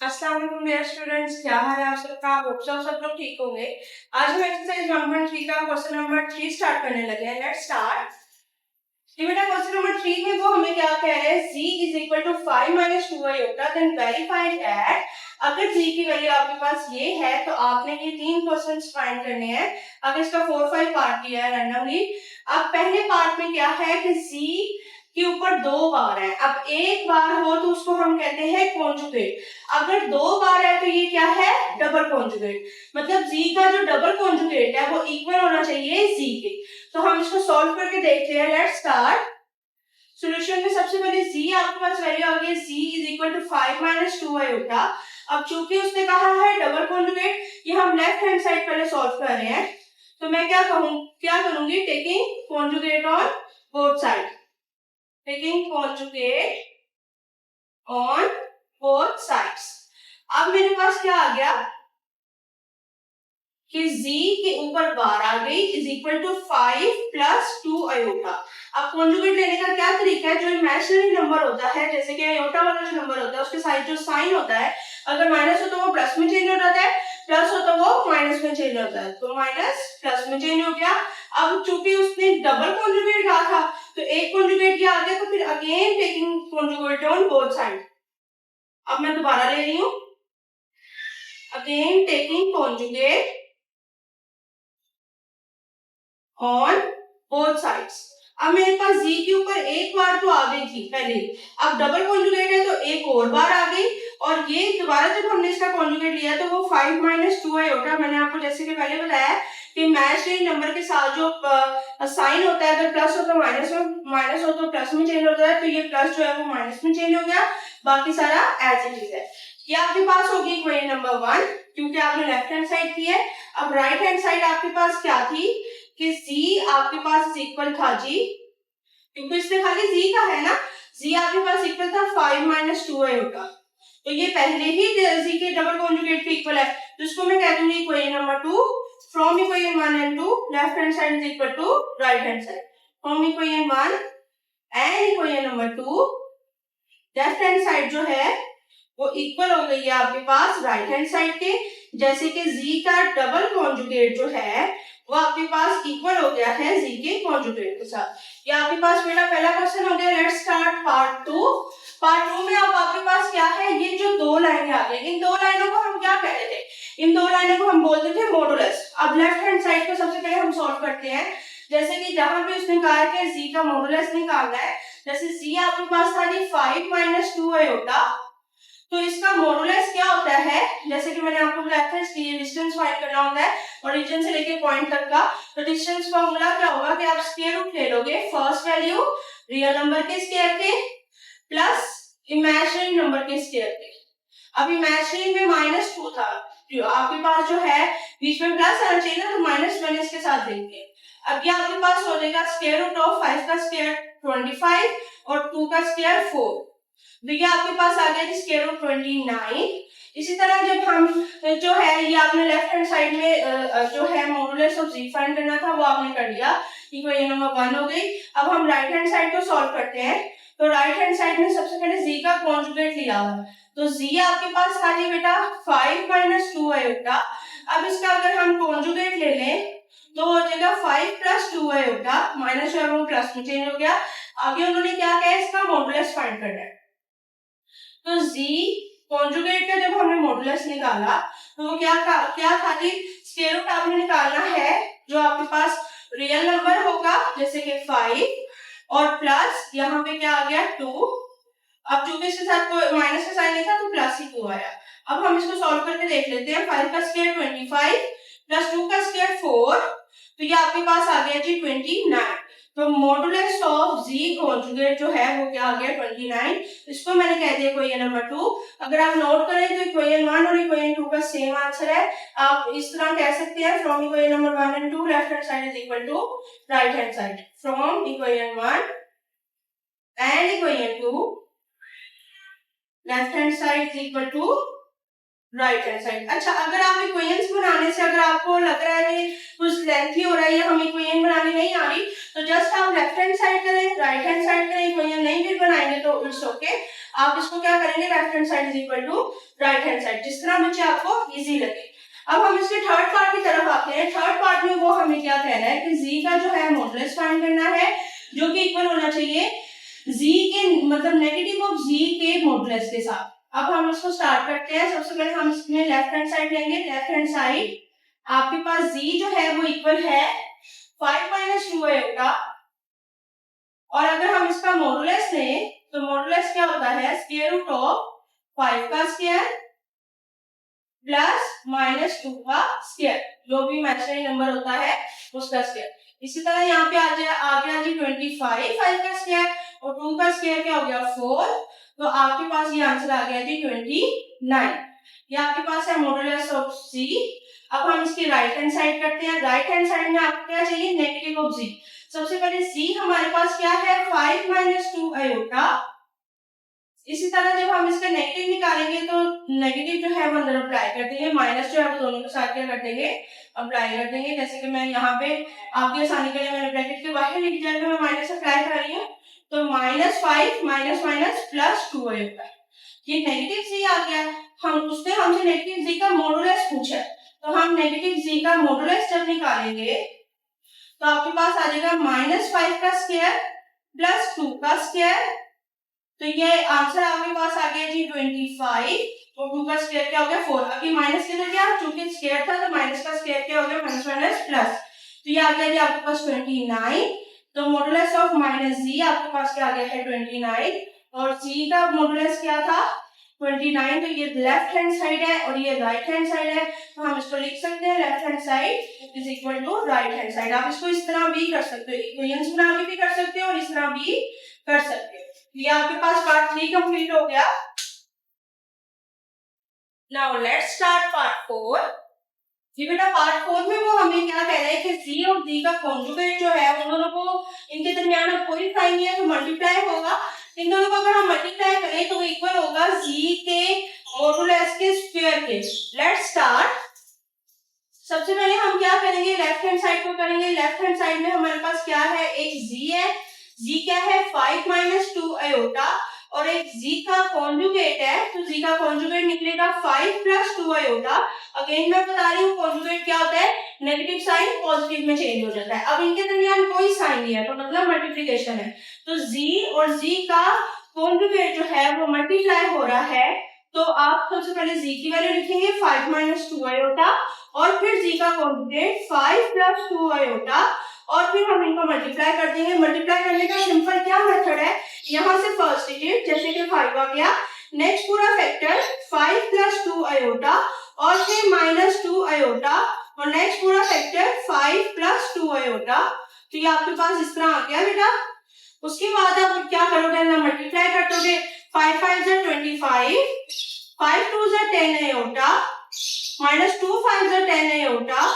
अस्सलाम वालेकुम dear students, क्या हाल है आप सबका। होप सब लोग ठीक होंगे। आज हम एक्सरसाइज 1.3 का क्वेश्चन नंबर 3 स्टार्ट करने लगे हैं। Let's start. बेटा क्वेश्चन नंबर 3 में वो हमें क्या कह रहे हैं, z is equal to 5 minus 2 iota, then verify that. अगर z की वैल्यू आपके पास ये है तो आपने ये तीन क्वेश्चंस फाइंड करने हैं। अगर इसका 4-5 पार्ट दिया है रैंडमली। अब पहले पार्ट में क्या है कि z के ऊपर दो बार है। अब एक बार हो तो उसको हम कहते हैं कॉन्जुगेट। अगर दो बार है तो ये क्या है, डबल कॉन्जुगेट। मतलब z का जो डबल कॉन्जुगेट है वो इक्वल होना चाहिए z के। तो हम इसको सॉल्व करके देखते हैं। Let's start. सॉल्यूशन में सबसे पहले z आपके पास वैल्यू आ गई, z is equal to 5 minus 2 iota. अब चूंकि उसने कहा है डबल कॉन्जुगेट, ये हम लेफ्ट हैंड साइड पहले सॉल्व कर रहे हैं। तो मैं क्या करूंगी, taking conjugate on both side, taking conjugate on both sides. अब मेरे पास क्या आ गया कि z के ऊपर बार आ गई is equal to 5 plus 2 iota. अब कॉन्जुगेट लेने का क्या तरीका है, जो इमेजिनरी नंबर होता है, जैसे कि आयोटा वाला जो नंबर होता है उसके साइड जो साइन होता है, अगर माइनस हो तो वो प्लस में चेंज हो जाता है, प्लस हो तो वो माइनस में चेंज होता है। तो माइनस प्लस में चेंज हो गया। अब चूंकि उसने डबल कॉन्जुगेट कहा था तो एक कॉन्जुगेट ये आ गया, तो फिर again taking conjugate on both side. अब मैं दोबारा ले रही हूँ, again taking conjugate on both sides. अब मेरे पास z के ऊपर एक बार तो आ गई थी पहले, अब डबल कॉन्जुगेट है तो एक और बार आ गई, और ये दोबारा जब हमने इसका कॉन्जुगेट लिया तो वो 5 माइनस 2 आयोटा। मैंने आपको जैसे कि पहले बताया कि इमेजिनरी नंबर के साथ जो साइन होता है, अगर प्लस हो तो माइनस में, माइनस हो तो प्लस में चेंज होता है, तो ये प्लस जो है वो माइनस में चेंज हो गया, बाकी सारा एज इट इज है। ये आपके पास होगी इक्वेशन नंबर 1, क्योंकि आपने लेफ्ट हैंड साइड की है। अब राइट हैंड साइड आपके पास क्या थी कि z आपके पास इक्वल था जी, क्योंकि इसने खाली z का है ना, z आपके पास इक्वल था 5 माइनस 2 आयोटा। तो ये पहले ही z के डबल कॉन्जुगेट के इक्वल है, तो इसको मैं कह दूंगी equation number 2 from equation 1 and 2 left hand side is equal to right hand side. From equation 1 and equation number 2 left hand side जो है वो इक्वल हो गई है आपके पास राइट हैंड साइड के। जैसे कि z का डबल कॉन्जुगेट जो है वो आपके पास इक्वल हो गया है z के कॉन्जुगेट के साथ। ये आपके पास मेरा पहला क्वेश्चन हो गया। Let's start part 2। पार्ट 2 में अब आपके पास क्या है, ये जो दो लाइनें आ गई, इन दो लाइनों को हम क्या कहते थे, इन दो लाइनों को हम बोलते थे मॉडुलस। अब लेफ्ट हैंड साइड को सबसे पहले हम सॉल्व करते हैं। जैसे कि जहां पे उसने कहा है कि z का मॉडुलस निकालना है, जैसे z आपके पास था जी 5 माइनस 2 आयोटा, तो इसका मॉडुलस क्या होता है, जैसे कि मैंने आपको बताया था इसकी डिस्टेंस फाइंड करना होता है ओरिजिन से लेके पॉइंट तक का। तो डिस्टेंस फॉर्मूला क्या होगा कि आप स्क्वायर रूट ले लोगे फर्स्ट वैल्यू रियल नंबर के स्क्वायर के प्लस इमेजिनरी नंबर के स्क्वायर के। अब इमेजिनरी में -2 था, जो आपके पास जो है बीच में प्लस आना चाहिए ना, तो माइनस मैंने इसके साथ देंगे। अब ये आपके पास हो जाएगा स्क्वायर रूट ऑफ 5 का स्क्वायर 25 और 2 का स्क्वायर 4। तो ये आपके पास आ गया स्क्वायर रूट 29। इसी तरह जब हम जो है ये आपने लेफ्ट हैंड साइड में जो है मॉडुलस ऑफ z फाइंड करना था वो आपने कर लिया, इक्वेशन नंबर 1 हो गई। अब हम राइट हैंड साइड को सॉल्व करते हैं। तो राइट हैंड साइड में सबसे पहले z का कॉन्जुगेट लिया हुआ है, तो z आपके पास आ गई बेटा 5 माइनस 2 आयोटा। अब इसका अगर हम कॉन्जुगेट ले लें तो हो जाएगा 5 प्लस 2 आयोटा, माइनस जो है वो प्लस में चेंज हो गया। आगे उन्होंने क्या कहा, इसका मॉडुलस फाइंड करना है। तो z कॉन्जुगेट का जब हमने मॉडुलस निकाला तो वो क्या था कि स्क्वायर रूट आपने निकालना है जो आपके पास रियल नंबर होगा, जैसे कि 5 और प्लस यहाँ पे क्या आ गया 2। अब चूंकि इसके साथ कोई माइनस का साइन नहीं था तो प्लस ही 2 आया। अब हम इसको सॉल्व करके देख लेते हैं। 5 का स्क्वायर 25 प्लस 2 का स्क्वायर 4, तो ये आपके पास आ गया जी 29। तो मॉडुलस ऑफ z कॉन्जुगेट जो है वो क्या आ गया 29। इसको मैंने कह दिया इक्वेशन नंबर 2। अगर आप नोट करें तो इक्वेशन 1 और इक्वेशन 2 का सेम आंसर है। आप इस तरह कह सकते हैं from equation number 1 and 2 left hand side is equal to right hand side. From equation 1 and equation 2 left hand side is equal to right hand side. अच्छा, अगर आप इक्वेशंस बनाने से अगर आपको लग रहा है कि कुछ लेंथी हो रहा है या हम इक्वेशन बनाने नहीं आ रही, तो जस्ट आप लेफ्ट हैंड साइड करें, राइट हैंड साइड करें, इक्वेशन नहीं भी बनाएंगे तो इट्स ओके। आप इसको क्या करेंगे, left hand side is equal to right hand side, जिस तरह बच्चे आपको इजी लगे। अब हम इसके थर्ड पार्ट की तरफ आते हैं। थर्ड पार्ट में वो हमें क्या कह रहा है कि z का जो है मॉडुलस फाइंड करना है, जो कि इक्वल होना चाहिए z के मतलब नेगेटिव ऑफ z के मॉडुलस के साथ। अब हम इसको स्टार्ट करते हैं। सबसे पहले हम इसमें लेफ्ट हैंड साइड लेंगे। लेफ्ट हैंड साइड आपके पास z जो है वो इक्वल है 5 माइनस 2 आयोटा, और अगर हम इसका मॉडुलस लें तो मॉडुलस क्या होता है, स्क्वायर रूट ऑफ 5 का स्क्वायर प्लस माइनस 2 का स्क्वायर, जो भी इमेजिनरी नंबर होता है उसका स्क्वायर। इसी तरह यहाँ पे आ गया जी 25 5 का स्क्वायर और 2 का स्क्वायर क्या हो गया 4, तो आपके पास ये आंसर आ गया जी 29। ये आपके पास है मॉडुलस ऑफ c। अब हम इसकी राइट हैंड साइड करते हैं। राइट हैंड साइड में आपको क्या चाहिए, नेगेटिव ऑफ z। सबसे पहले c हमारे पास क्या है 5 माइनस 2 आयोटा। इसी तरह जब हम इसका नेगेटिव निकालेंगे तो नेगेटिव जो है वो अंदर अप्लाई कर देंगे, माइनस जो है वो दोनों के साथ क्या कर देंगे, अप्लाई कर देंगे। जैसे कि मैं यहाँ पे आपकी आसानी के लिए मैंने ब्रैकेट के बाहर लिख दिया है, मैं माइनस अप्लाई कर रही हूँ, तो माइनस 5 माइनस माइनस प्लस 2 आएगा। ये नेगेटिव z आ गया। उसने हमसे नेगेटिव z का मॉडुलस पूछा, तो हम नेगेटिव z का मॉडुलस जब निकालेंगे तो आपके पास आ जाएगा माइनस 5 का स्क्वायर प्लस 2 का स्क्वायर, तो ये आंसर आपके पास आ गया जी 25 और 2 का स्क्वायर क्या हो गया 4। अभी माइनस किधर गया, चूंकि स्क्वायर था तो माइनस का स्क्वायर क्या हो गया माइनस माइनस प्लस, तो ये आ गया जी आपके पास 29। तो मॉडुलस ऑफ माइनस z आपके पास क्या आ गया है 29, और z का मॉडुलस क्या था 29, तो ये लेफ्ट हैंड साइड है और ये राइट हैंड साइड है, तो हम इसको लिख सकते हैं left hand side is equal to right hand side. आप इसको इस तरह भी कर सकते हो, इक्वेशंस बना के भी कर सकते हो और इस तरह भी कर सकते हो। ये आपके पास पार्ट 3 कंप्लीट हो गया। Now let's start part 4। जी बेटा पार्ट 4 में वो हमें क्या कह रहे हैं कि c और d का कॉन्जुगेट जो है उन दोनों को, इनके दरमियान अब कोई साइन नहीं है तो मल्टीप्लाई होगा। इन दोनों को अगर हम मल्टीप्लाई करें तो इक्वल होगा z के मॉडुलस के स्क्वायर के। Let's start. सबसे पहले हम क्या करेंगे, लेफ्ट हैंड साइड को करेंगे। लेफ्ट हैंड साइड में हमारे पास क्या है, एक z है, z क्या है 5 माइनस 2 आयोटा, और एक z का कॉन्जुगेट है, तो z का कॉन्जुगेट निकलेगा 5 प्लस 2 आयोटा। अगेन मैं बता रही हूँ कॉन्जुगेट क्या होता है, नेगेटिव साइन पॉजिटिव में चेंज हो जाता है। अब इनके दरमियान कोई साइन नहीं है तो मतलब मल्टीप्लिकेशन है, तो z और z का कॉन्जुगेट जो है वो मल्टीप्लाई हो रहा है, तो आप सबसे पहले z की वैल्यू लिखेंगे 5 माइनस 2 आयोटा, और फिर z का कॉन्जुगेट 5 प्लस 2 आयोटा, और फिर हम इनको मल्टीप्लाई कर देंगे। मल्टीप्लाई करने का सिंपल क्या मेथड है, यहाँ से फर्स्ट डिजिट जैसे कि 5 आ गया, नेक्स्ट पूरा फैक्टर 5 प्लस 2 आयोटा और फिर माइनस 2 आयोटा, और नेक्स्ट पूरा फैक्टर 5 प्लस 2 आयोटा, तो ये आपके पास इस तरह आ गया बेटा। उसके बाद आप क्या करोगे ना, मल्टीप्लाई कर दोगे, 5 5 से 25, 5 2 से 10 आयोटा, माइनस 2 5 से 10 आयोटा,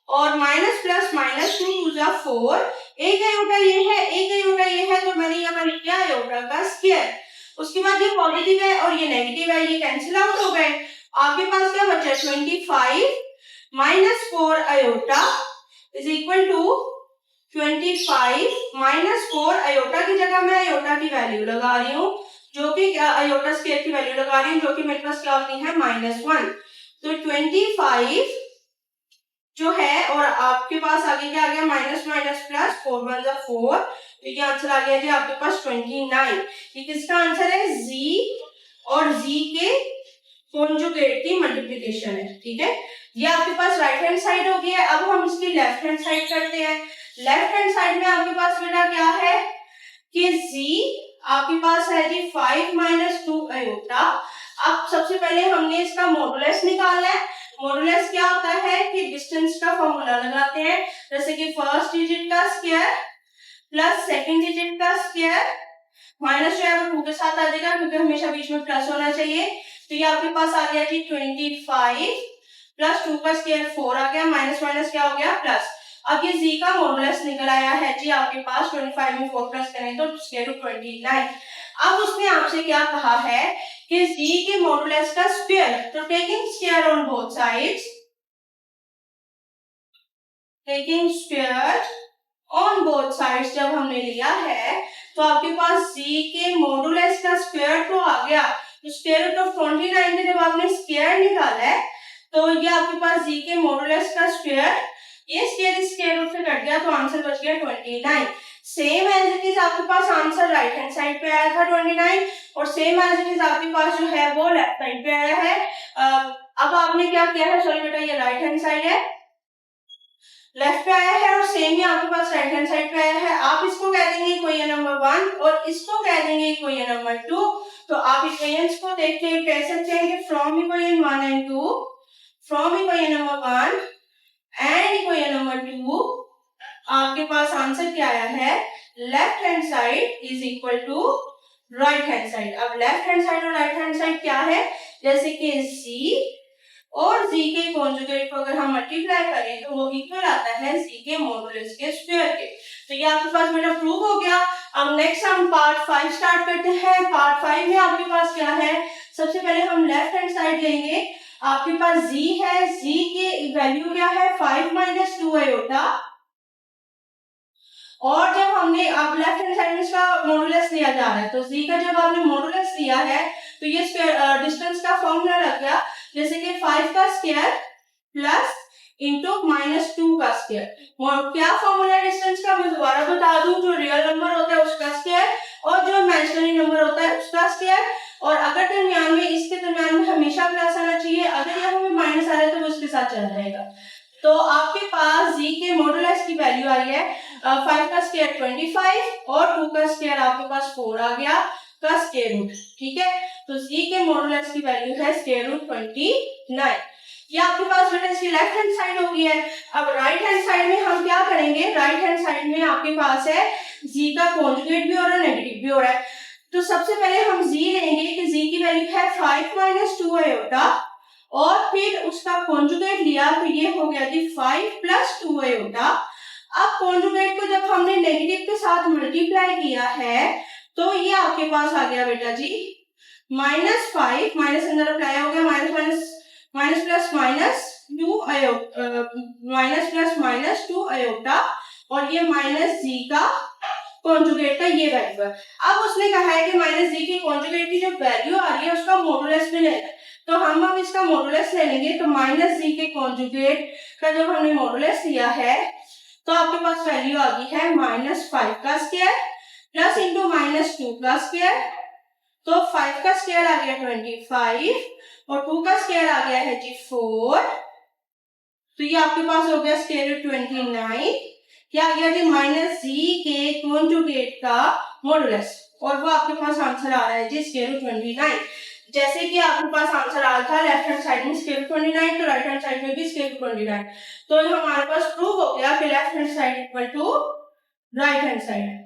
और माइनस प्लस माइनस 2 2 जा 4, एक आयोटा ये है, एक आयोटा ये है, तो मैंने यहाँ लिख दिया आयोटा का स्क्वायर। उसके बाद ये पॉजिटिव है और ये नेगेटिव है, ये कैंसिल आउट हो गए। आपके पास क्या बचा 25 minus 4 iota is equal to 25 minus 4 iota की जगह मैं आयोटा की वैल्यू लगा रही हूँ, जो कि आयोटा स्क्वायर की वैल्यू लगा रही हूँ, जो कि मेरे पास क्या होती है -1, तो 25 जो है, और आपके पास आगे क्या आ गया माइनस माइनस प्लस 4 1 जा 4, तो ये आंसर आ गया जी आपके पास 29। ये किसका आंसर है, z और z के कॉन्जुगेट की मल्टीप्लिकेशन है, ठीक है। ये आपके पास राइट हैंड साइड हो गया। अब हम इसकी लेफ्ट हैंड साइड करते हैं। लेफ्ट हैंड साइड में आपके पास बेटा क्या है कि z आपके पास है जी 5 माइनस 2 आयोटा। अब सबसे पहले हमने इसका मॉडुलस निकालना है। मॉडुलस क्या होता है कि डिस्टेंस का फॉर्मूला लगाते हैं, जैसे कि फर्स्ट डिजिट का स्क्वायर प्लस सेकंड डिजिट का स्क्वायर, माइनस जो है वो 2 के साथ आ जाएगा क्योंकि हमेशा बीच में प्लस होना चाहिए। तो ये आपके पास आ गया जी 25 प्लस 2 का स्क्वायर 4 आ गया, माइनस माइनस क्या हो गया प्लस। अब ये z का मॉडुलस निकल आया है जी आपके पास 25 में 4 प्लस करें तो स्क्वायर रूट 29। अब उसने आपसे क्या कहा है कि z के मॉडुलस का स्क्वायर, तो taking square on both sides, taking square on both sides जब हमने लिया है तो आपके पास जी के मॉडुलस का स्क्वायर तो आ गया, तो स्क्वायर रूट ऑफ 29 का जब आपने स्क्वायर निकाला है तो ये आपके पास जी के मॉडुलस का स्क्वायर, ये स्क्वायर रूट से कट गया तो आंसर बच गया 29। सेम एज इट इज आपके पास आंसर राइट हैंड साइड पे आया था 29 और सेम एज इट इज आपके पास जो है वो लेफ्ट साइड पे आया है। अब आपने क्या किया है, सॉरी बेटा ये राइट हैंड साइड है, लेफ्ट पे आया है और सेम ही आपके पास राइट हैंड साइड पे आया है। आप इसको कह देंगे इक्वेशन नंबर 1 और इसको कह देंगे इक्वेशन नंबर 2। तो आप इक्वेशंस को देखते हैं कह सकते हैं कि from equation 1 and 2, from equation number 1 and equation number 2 आपके पास आंसर क्या आया है, left hand side is equal to right hand side. अब लेफ्ट हैंड साइड और राइट हैंड साइड क्या है, जैसे कि z और z के कॉन्जुगेट को अगर हम मल्टीप्लाई करें तो वो इक्वल आता है z के मॉडुलस के स्क्वायर के। तो ये आपके पास मेरा प्रूव हो गया। अब नेक्स्ट हम पार्ट 5 स्टार्ट करते हैं। पार्ट 5 में आपके पास क्या है, सबसे पहले हम लेफ्ट हैंड साइड लेंगे, आपके पास z है, z की वैल्यू क्या है 5 - 2 आयोटा, और जब हमने अब लेफ्ट हैंड साइड में इसका मॉडुलस लिया जा रहा है तो z का जब आपने मॉडुलस लिया है तो ये डिस्टेंस का फॉर्मूला लग गया, जैसे कि 5 का स्क्वायर प्लस इंटू -2 का स्क्वायर। और क्या फॉर्मूला डिस्टेंस का मैं दोबारा बता दूं, जो रियल नंबर होता है उसका स्क्वायर और जो इमेजिनरी नंबर होता है उसका स्क्वायर, और अगर दरमियान में इसके दरमियान में हमेशा प्लस आना चाहिए, अगर यहाँ में माइनस आ रहा है तो वो उसके साथ चल जाएगा। तो आपके पास z के मॉडुलस की वैल्यू आई है 5 का स्क्वायर 25 और 2 का स्क्वायर आपके पास 4 आ गया का स्क्वायर रूट, ठीक है। तो z के मॉडुलस की वैल्यू है स्क्वायर रूट 29। ये आपके पास बेटा इसकी लेफ्ट हैंड साइड होगी है। अब राइट हैंड साइड में हम क्या करेंगे, राइट हैंड साइड में आपके पास है z का कॉन्जुगेट भी हो रहा है नेगेटिव भी हो रहा है। तो सबसे पहले हम z लेंगे कि z की वैल्यू है 5 - 2 आयोटा और फिर उसका कॉन्जुगेट लिया तो ये हो गया जी 5 + 2 आयोटा। अब कॉन्जुगेट को जब हमने नेगेटिव के साथ मल्टीप्लाई किया है तो ये आपके पास आ गया बेटा जी -5 माइनस अंदर अप्लाई हो गया, माइनस प्लस माइनस 2 आयोटा और ये माइनस जी का कॉन्जुगेट का ये वैल्यू है। अब उसने कहा है कि माइनस जी के कॉन्जुगेट की जो वैल्यू आ रही है उसका मॉडुलस भी लेना है, तो हम अब इसका मॉडुलस ले लेंगे। तो माइनस जी के कॉन्जुगेट का जब हमने मॉडुलस लिया है तो आपके पास वैल्यू आ गई है -5 का स्क्वायर प्लस इंटू -2 का स्क्वायर, तो 5 का स्क्वायर आ गया 25 और 2 का स्क्वायर आ गया है जी 4, तो ये आपके पास हो गया स्क्वायर रूट 29। क्या आ गया जी माइनस जी के कॉन्जुगेट का मॉडुलस, और वो आपके पास आंसर आ रहा है जी स्क्वायर रूट 29। जैसे कि आपके पास आंसर आ रहा था लेफ्ट हैंड साइड में स्क्वायर रूट 29 तो राइट हैंड साइड में भी स्क्वायर रूट 29। तो हमारे पास प्रूव हो गया कि left hand side equal to right hand side.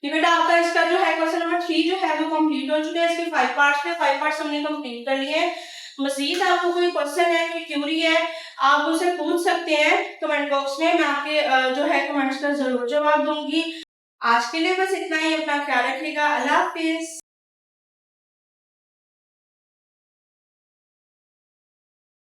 ये बेटा आपका इसका जो है क्वेश्चन नंबर 3 जो है वो कंप्लीट हो चुका है। इसके 5 पार्ट्स थे, 5 पार्ट्स हमने कंप्लीट कर लिए हैं। मजीद आपको कोई क्वेश्चन है, कोई क्वेरी है, आप मुझसे पूछ सकते हैं कमेंट बॉक्स में, मैं आपके जो है कमेंट्स का जरूर जवाब दूंगी। आज के लिए बस इतना ही, अपना ख्याल रखिएगा। अल्लाह हाफिज।